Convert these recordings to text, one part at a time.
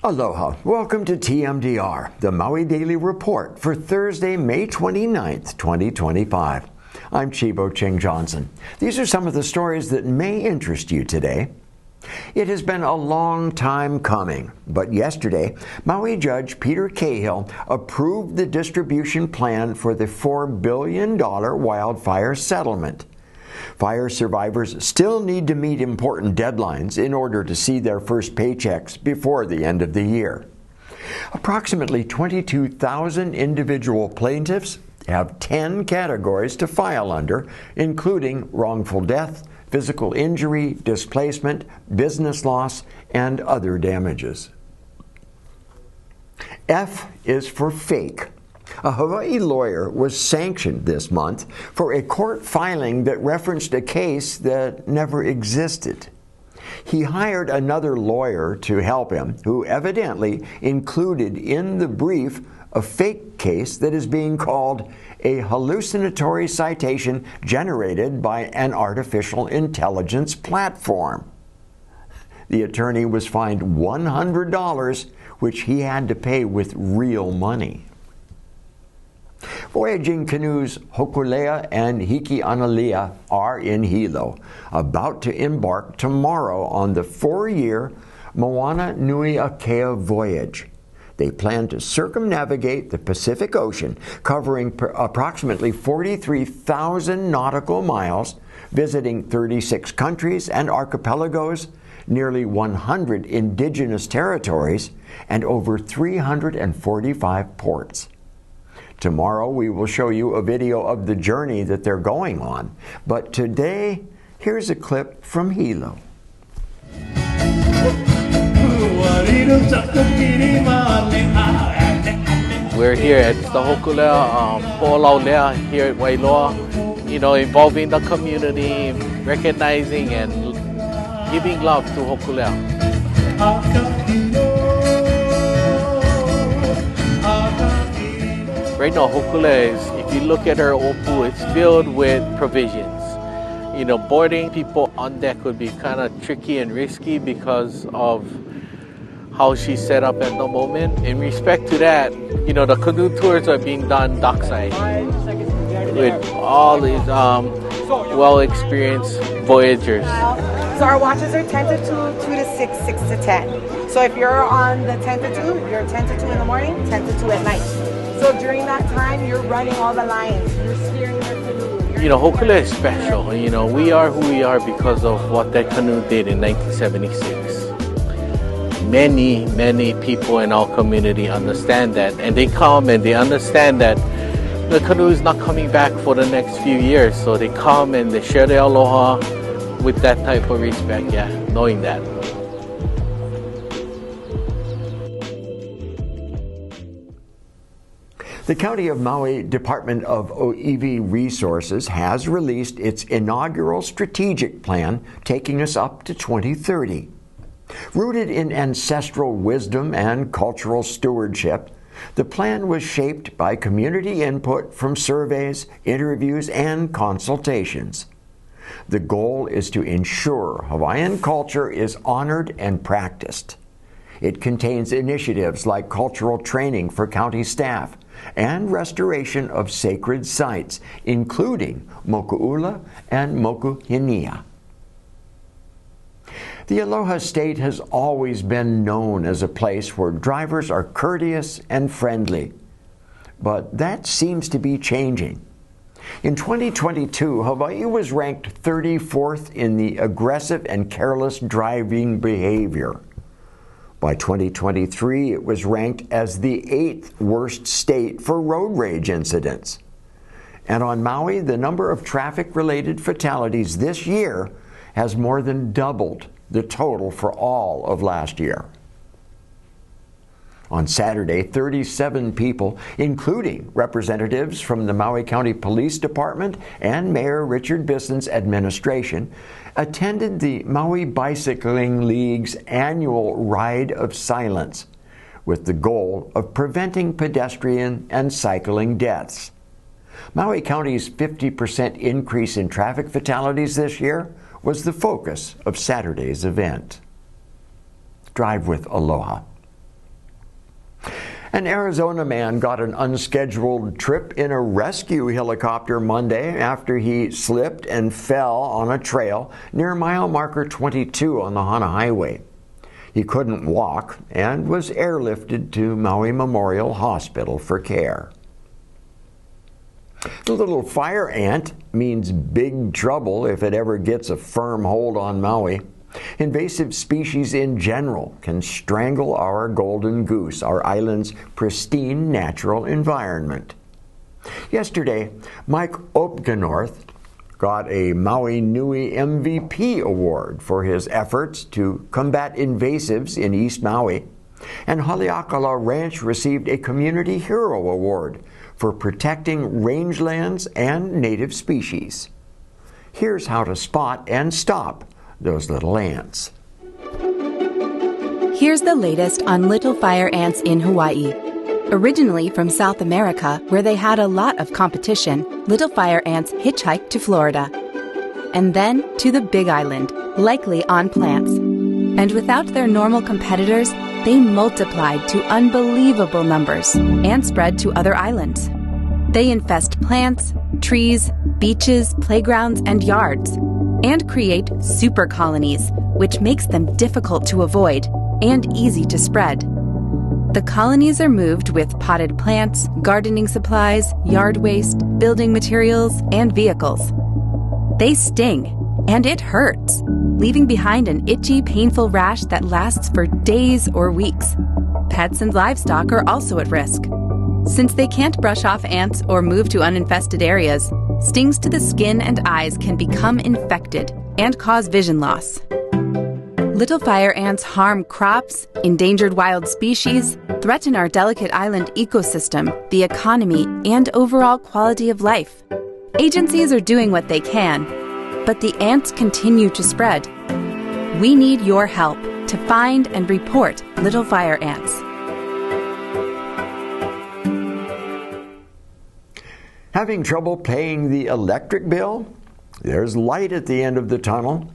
Aloha. Welcome to TMDR, the Maui Daily Report for Thursday, May 29th, 2025. I'm Chibo Ching Johnson. These are some of the stories that may interest you today. It has been a long time coming, but yesterday, Maui Judge Peter Cahill approved the distribution plan for the $4 billion wildfire settlement. Fire survivors still need to meet important deadlines in order to see their first paychecks before the end of the year. Approximately 22,000 individual plaintiffs have 10 categories to file under, including wrongful death, physical injury, displacement, business loss, and other damages. F is for fake. A Hawaii lawyer was sanctioned this month for a court filing that referenced a case that never existed. He hired another lawyer to help him, who evidently included in the brief a fake case that is being called a hallucinatory citation generated by an artificial intelligence platform. The attorney was fined $100, which he had to pay with real money. Voyaging Canoes Hokulea and Hiki'analia are in Hilo, about to embark tomorrow on the 4-year Maui Nui Headline voyage. They plan to circumnavigate the Pacific Ocean, covering approximately 43,000 nautical miles, visiting 36 countries and archipelagos, nearly 100 indigenous territories, and over 345 ports. Tomorrow we will show you a video of the journey that they're going on. But today, here's a clip from Hilo. We're here at the Hokulea Po'olaulea here at Wailoa, involving the community, recognizing and giving love to Hokulea. Right now, Hokulea is, if you look at her opu, it's filled with provisions. Boarding people on deck would be kind of tricky and risky because of how she's set up at the moment. In respect to that, the canoe tours are being done dockside with all these well-experienced voyagers. So our watches are 10 to 2, 2 to 6, 6 to 10. So if you're on the 10 to 2, you're 10 to 2 in the morning, 10 to 2 at night. So during that time, you're running all the lines, you're steering your canoe. Hokulea is special. We are who we are because of what that canoe did in 1976. Many, many people in our community understand that, and they come and they understand that the canoe is not coming back for the next few years. So they come and they share their aloha with that type of respect, knowing that. The County of Maui Department of ʻŌiwi Resources has released its inaugural strategic plan, taking us up to 2030. Rooted in ancestral wisdom and cultural stewardship, the plan was shaped by community input from surveys, interviews, and consultations. The goal is to ensure Hawaiian culture is honored and practiced. It contains initiatives like cultural training for county staff and restoration of sacred sites, including Moku'ula and Mokuhinia. The Aloha State has always been known as a place where drivers are courteous and friendly, but that seems to be changing. In 2022, Hawaii was ranked 34th in the aggressive and careless driving behavior. By 2023, it was ranked as the 8th worst state for road rage incidents. And on Maui, the number of traffic-related fatalities this year has more than doubled the total for all of last year. On Saturday, 37 people, including representatives from the Maui County Police Department and Mayor Richard Bisson's administration, attended the Maui Bicycling League's annual Ride of Silence, with the goal of preventing pedestrian and cycling deaths. Maui County's 50% increase in traffic fatalities this year was the focus of Saturday's event. Drive with Aloha. An Arizona man got an unscheduled trip in a rescue helicopter Monday after he slipped and fell on a trail near mile marker 22 on the Hana Highway. He couldn't walk and was airlifted to Maui Memorial Hospital for care. The little fire ant means big trouble if it ever gets a firm hold on Maui. Invasive species in general can strangle our golden goose, our island's pristine natural environment. Yesterday, Mike Opgenorth got a Maui Nui MVP award for his efforts to combat invasives in East Maui, and Haleakala Ranch received a Community Hero Award for protecting rangelands and native species. Here's how to spot and stop those little ants. Here's the latest on little fire ants in Hawaii. Originally from South America, where they had a lot of competition, little fire ants hitchhiked to Florida. And then to the Big Island, likely on plants. And without their normal competitors, they multiplied to unbelievable numbers and spread to other islands. They infest plants, trees, beaches, playgrounds, and yards, and create super colonies, which makes them difficult to avoid and easy to spread. The colonies are moved with potted plants, gardening supplies, yard waste, building materials, and vehicles. They sting, and it hurts, leaving behind an itchy, painful rash that lasts for days or weeks. Pets and livestock are also at risk. Since they can't brush off ants or move to uninfested areas, stings to the skin and eyes can become infected and cause vision loss. Little fire ants harm crops, endangered wild species, threaten our delicate island ecosystem, the economy, and overall quality of life. Agencies are doing what they can, but the ants continue to spread. We need your help to find and report little fire ants. Having trouble paying the electric bill? There's light at the end of the tunnel.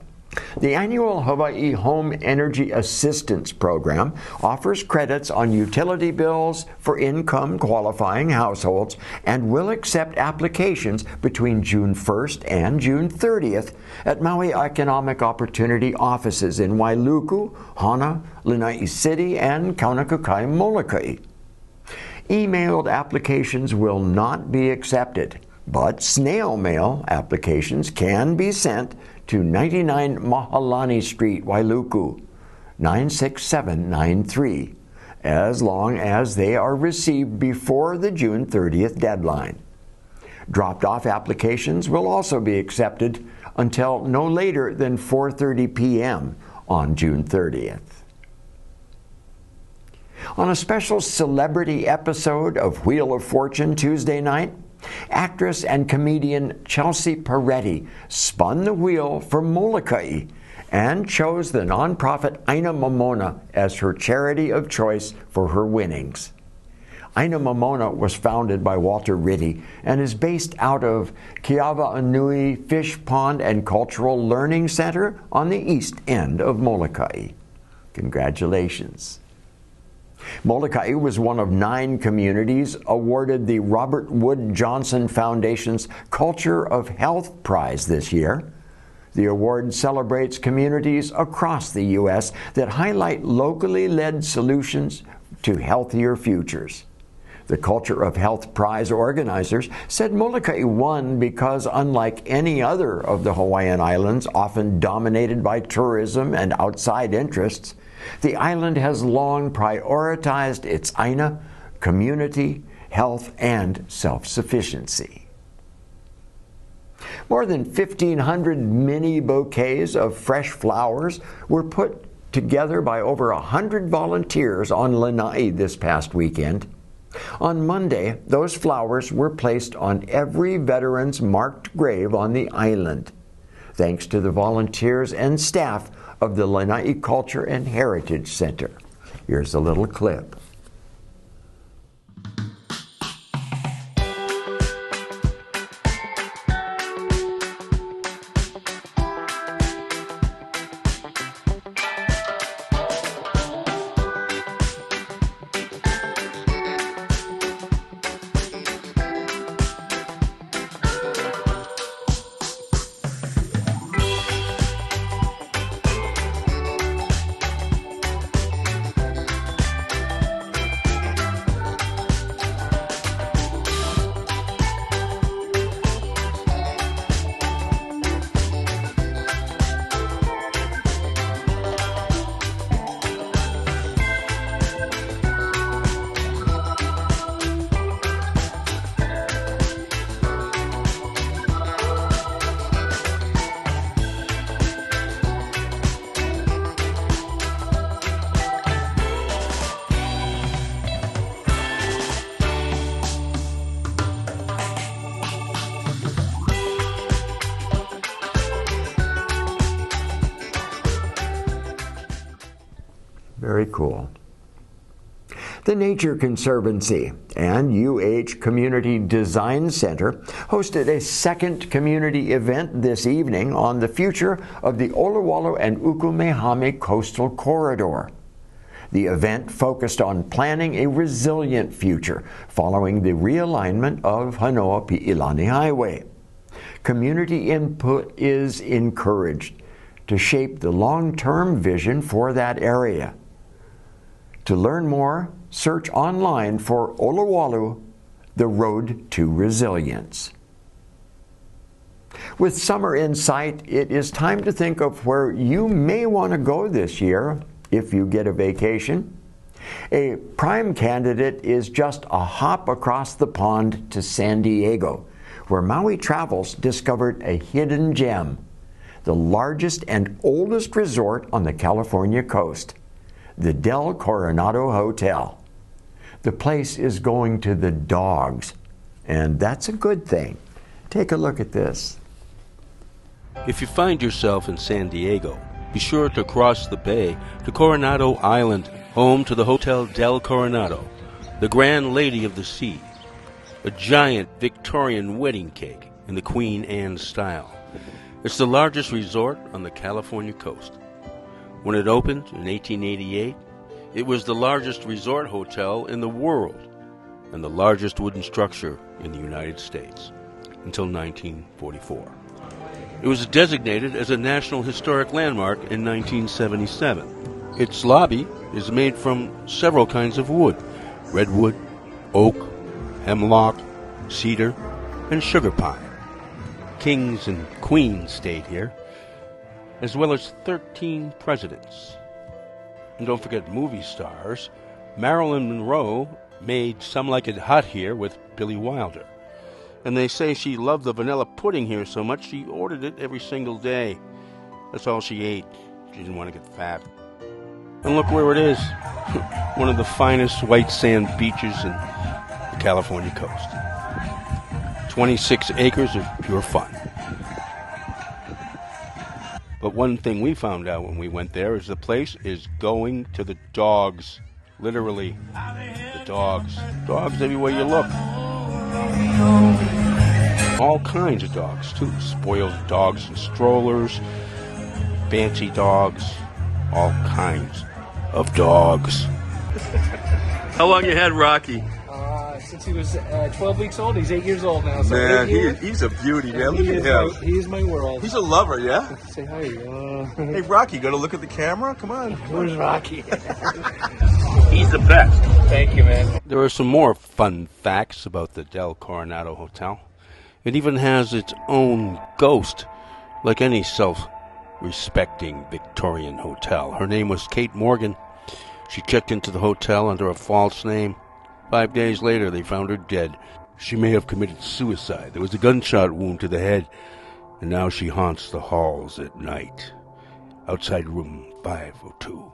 The annual Hawaii Home Energy Assistance Program offers credits on utility bills for income qualifying households and will accept applications between June 1st and June 30th at Maui Economic Opportunity offices in Wailuku, Hana, Lanai City, and Kaunakukai, Molokai. Emailed applications will not be accepted, but snail mail applications can be sent to 99 Mahalani Street, Wailuku, 96793, as long as they are received before the June 30th deadline. Dropped-off applications will also be accepted until no later than 4:30 p.m. on June 30th. On a special celebrity episode of Wheel of Fortune Tuesday night, actress and comedian Chelsea Peretti spun the wheel for Molokai and chose the nonprofit Aina Momona as her charity of choice for her winnings. Aina Momona was founded by Walter Ritty and is based out of Kiawa'anui Fish Pond and Cultural Learning Center on the east end of Molokai. Congratulations. Molokai was one of 9 communities awarded the Robert Wood Johnson Foundation's Culture of Health Prize this year. The award celebrates communities across the U.S. that highlight locally led solutions to healthier futures. The Culture of Health Prize organizers said Molokai won because, unlike any other of the Hawaiian Islands, often dominated by tourism and outside interests, the island has long prioritized its Aina, community, health, and self-sufficiency. More than 1,500 mini bouquets of fresh flowers were put together by over 100 volunteers on Lanai this past weekend. On Monday, those flowers were placed on every veteran's marked grave on the island, thanks to the volunteers and staff of the Lanai Culture and Heritage Center. Here's a little clip. Very cool. The Nature Conservancy and UH Community Design Center hosted a second community event this evening on the future of the Olowalu and Ukumehame Coastal Corridor. The event focused on planning a resilient future following the realignment of Hanoa-Pi'ilani Highway. Community input is encouraged to shape the long-term vision for that area. To learn more, search online for Olowalu, The Road to Resilience. With summer in sight, it is time to think of where you may want to go this year if you get a vacation. A prime candidate is just a hop across the pond to San Diego, where Maui Travels discovered a hidden gem, the largest and oldest resort on the California coast, the Del Coronado Hotel. The place is going to the dogs, and that's a good thing. Take a look at this. If you find yourself in San Diego, be sure to cross the bay to Coronado Island, home to the Hotel Del Coronado, the Grand Lady of the Sea, a giant Victorian wedding cake in the Queen Anne style. It's the largest resort on the California coast. When it opened in 1888, it was the largest resort hotel in the world and the largest wooden structure in the United States until 1944. It was designated as a National Historic Landmark in 1977. Its lobby is made from several kinds of wood: redwood, oak, hemlock, cedar, and sugar pine. Kings and queens stayed here, as well as 13 presidents. And don't forget movie stars. Marilyn Monroe made Some Like It Hot here with Billy Wilder. And they say she loved the vanilla pudding here so much she ordered it every single day. That's all she ate. She didn't want to get fat. And look where it is. One of the finest white sand beaches in the California coast. 26 acres of pure fun. But one thing we found out when we went there is the place is going to the dogs. Literally, the dogs. Dogs everywhere you look. All kinds of dogs, too. Spoiled dogs and strollers, fancy dogs, all kinds of dogs. How long you had Rocky? Since he was 12 weeks old. He's 8 years old now. So man, he's a beauty, man. Look at him. He is my world. He's a lover, yeah? Say hi. Hey, Rocky, go to look at the camera? Come on. Where's Rocky? He's the best. Thank you, man. There are some more fun facts about the Del Coronado Hotel. It even has its own ghost, like any self-respecting Victorian hotel. Her name was Kate Morgan. She checked into the hotel under a false name. 5 days later, they found her dead. She may have committed suicide. There was a gunshot wound to the head, and now she haunts the halls at night, outside room 502.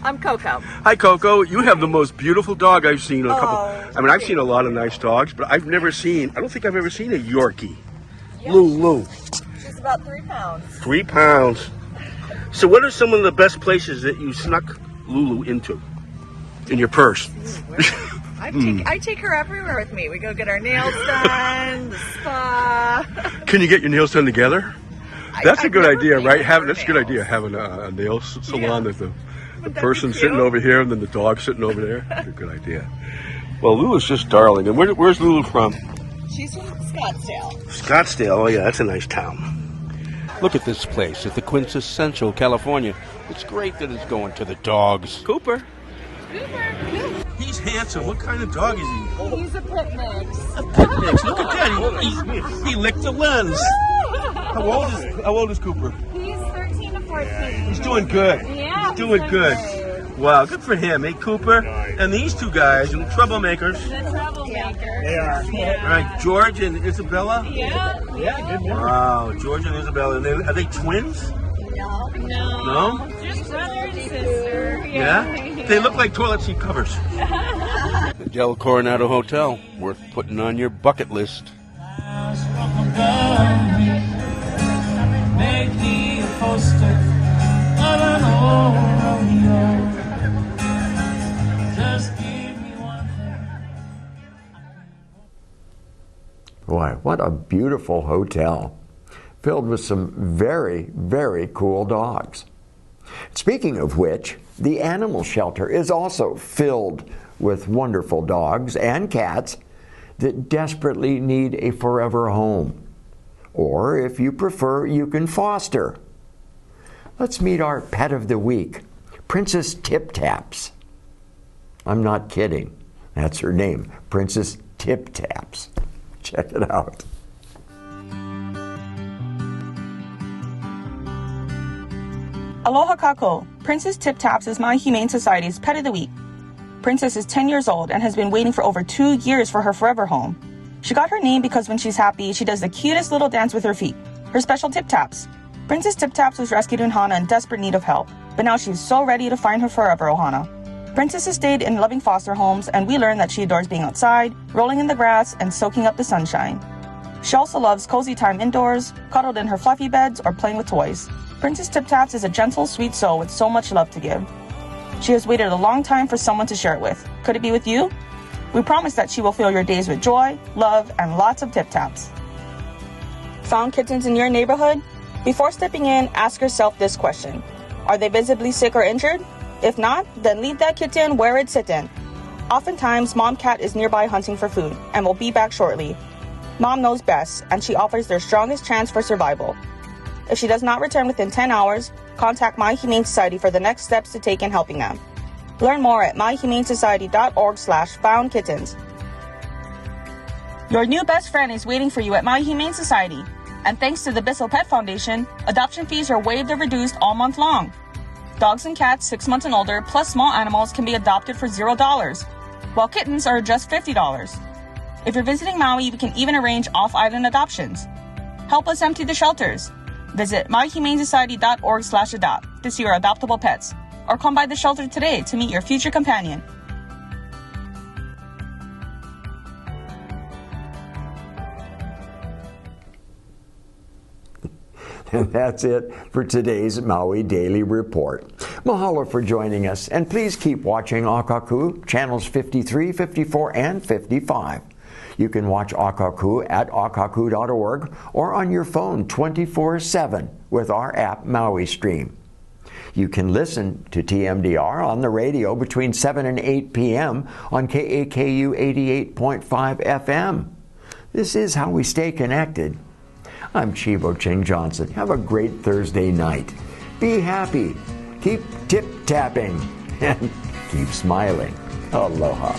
I'm Coco. Hi, Coco. You have the most beautiful dog I've seen. I've seen a lot of nice dogs, but I don't think I've ever seen a Yorkie. Yes. Lulu. She's about 3 pounds. 3 pounds. So what are some of the best places that you snuck Lulu into in your purse? I take her everywhere with me. We go get our nails done, the spa. Can you get your nails done together? That's a good idea, right? That's a good idea, having a nail salon with the person sitting over here and then the dog sitting over there. That's a good idea. Well, Lulu's just darling. And where's Lulu from? She's from Scottsdale. Scottsdale, oh yeah, that's a nice town. Look at this place. It's the quintessential California. It's great that it's going to the dogs. Cooper. He's handsome. What kind of dog is he? He's a pit mix. A pit mix. Look at that. He licked the lens. How old is Cooper? He's 13 to 14. He's doing good. Yeah. He's doing good. Wow, good for him, eh, Cooper? And these two guys, troublemakers. The troublemaker. They are. Yeah. All right, George and Isabella? Yeah. Yeah, good. Wow, George and Isabella. Are they twins? No. No? Just brother and sister. Yeah? They look like toilet seat covers. The Del Coronado Hotel, worth putting on your bucket list. Make me a poster What a beautiful hotel, filled with some very, very cool dogs. Speaking of which, the animal shelter is also filled with wonderful dogs and cats that desperately need a forever home. Or, if you prefer, you can foster. Let's meet our pet of the week, Princess Tip Taps. I'm not kidding. That's her name, Princess Tip Taps. Check it out. Aloha kako. Princess Tip Taps is Maui Humane Society's Pet of the Week. Princess is 10 years old and has been waiting for over 2 years for her forever home. She got her name because when she's happy, she does the cutest little dance with her feet, her special tip taps. Princess Tip Taps was rescued in Hana in desperate need of help, but now she's so ready to find her forever ohana. Princess has stayed in loving foster homes, and we learned that she adores being outside, rolling in the grass, and soaking up the sunshine. She also loves cozy time indoors, cuddled in her fluffy beds, or playing with toys. Princess Tip Taps is a gentle, sweet soul with so much love to give. She has waited a long time for someone to share it with. Could it be with you? We promise that she will fill your days with joy, love, and lots of tip taps. Found kittens in your neighborhood? Before stepping in, ask yourself this question. Are they visibly sick or injured? If not, then leave that kitten where it's sitting. Oftentimes, mom cat is nearby hunting for food and will be back shortly. Mom knows best, and she offers their strongest chance for survival. If she does not return within 10 hours, contact Maui Humane Society for the next steps to take in helping them. Learn more at mauihumanesociety.org/foundkittens. Your new best friend is waiting for you at Maui Humane Society. And thanks to the Bissell Pet Foundation, adoption fees are waived or reduced all month long. Dogs and cats 6 months and older, plus small animals, can be adopted for $0, while kittens are just $50. If you're visiting Maui, we can even arrange off-island adoptions. Help us empty the shelters. Visit mauihumanesociety.org/adopt to see your adoptable pets, or come by the shelter today to meet your future companion. And that's it for today's Maui Daily Report. Mahalo for joining us, and please keep watching Akaku, channels 53, 54, and 55. You can watch Akaku at akaku.org or on your phone 24/7 with our app Maui Stream. You can listen to TMDR on the radio between 7 and 8 p.m. on KAKU 88.5 FM. This is how we stay connected. I'm Chibo Ching Johnson. Have a great Thursday night. Be happy, keep tip-tapping, and keep smiling. Aloha.